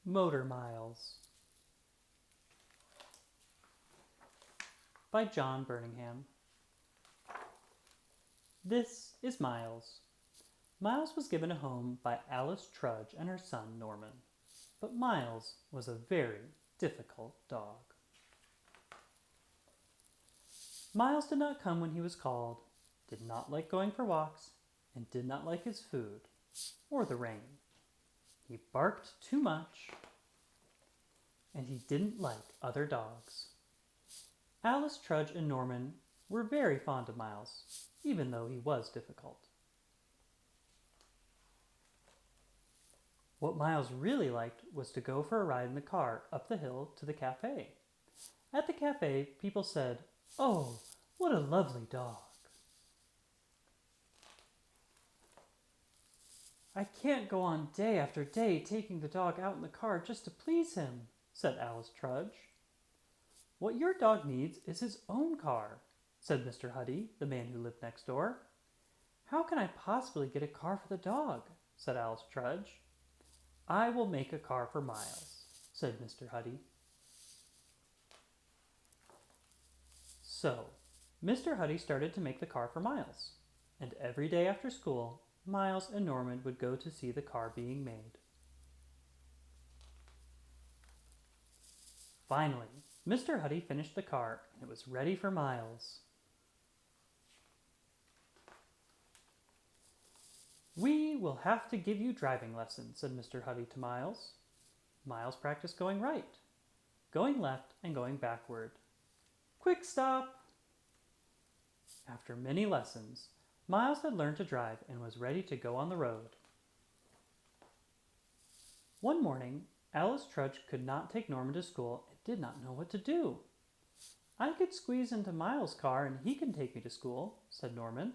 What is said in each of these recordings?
Motor Miles by John Burningham. This is Miles. Miles was given a home by Alice Trudge and her son Norman. But Miles was a very difficult dog. Miles did not come when he was called, did not like going for walks, and did not like his food or the rain. He barked too much, and he didn't like other dogs. Alice Trudge and Norman were very fond of Miles, even though he was difficult. What Miles really liked was to go for a ride in the car up the hill to the cafe. At the cafe, people said, "Oh, what a lovely dog." "I can't go on day after day taking the dog out in the car just to please him," said Alice Trudge. "What your dog needs is his own car," said Mr. Huddy, the man who lived next door. "How can I possibly get a car for the dog?" said Alice Trudge. "I will make a car for Miles," said Mr. Huddy. So, Mr. Huddy started to make the car for Miles, and every day after school, Miles and Norman would go to see the car being made. Finally, Mr. Huddy finished the car, and it was ready for Miles. "We will have to give you driving lessons," said Mr. Huddy to Miles. Miles practiced going right, going left, and going backward. Quick stop! After many lessons, Miles had learned to drive and was ready to go on the road. One morning, Alice Trudge could not take Norman to school and did not know what to do. "I could squeeze into Miles' car and he can take me to school," said Norman.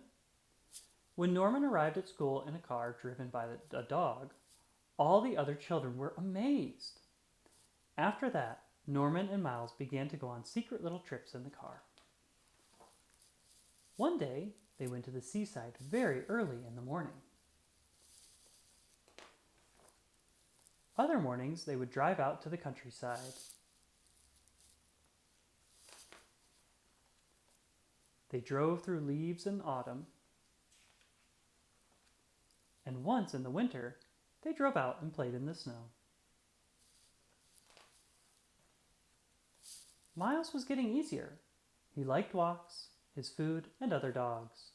When Norman arrived at school in a car driven by a dog, all the other children were amazed. After that, Norman and Miles began to go on secret little trips in the car. One day, they went to the seaside very early in the morning. Other mornings, they would drive out to the countryside. They drove through leaves in autumn, and once in the winter, they drove out and played in the snow. Miles was getting easier. He liked walks, his food, and other dogs.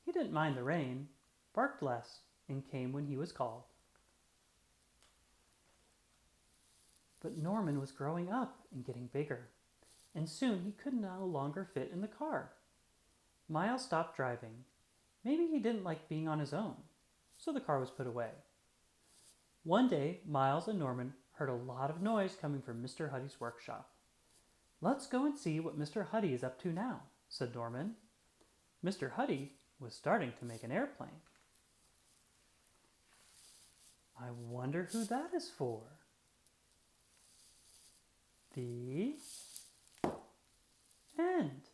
He didn't mind the rain, barked less, and came when he was called. But Norman was growing up and getting bigger, and soon he could no longer fit in the car. Miles stopped driving. Maybe he didn't like being on his own, so the car was put away. One day, Miles and Norman heard a lot of noise coming from Mr. Huddy's workshop. "Let's go and see what Mr. Huddy is up to now," said Norman. Mr. Huddy was starting to make an airplane. "I wonder who that is for." The end.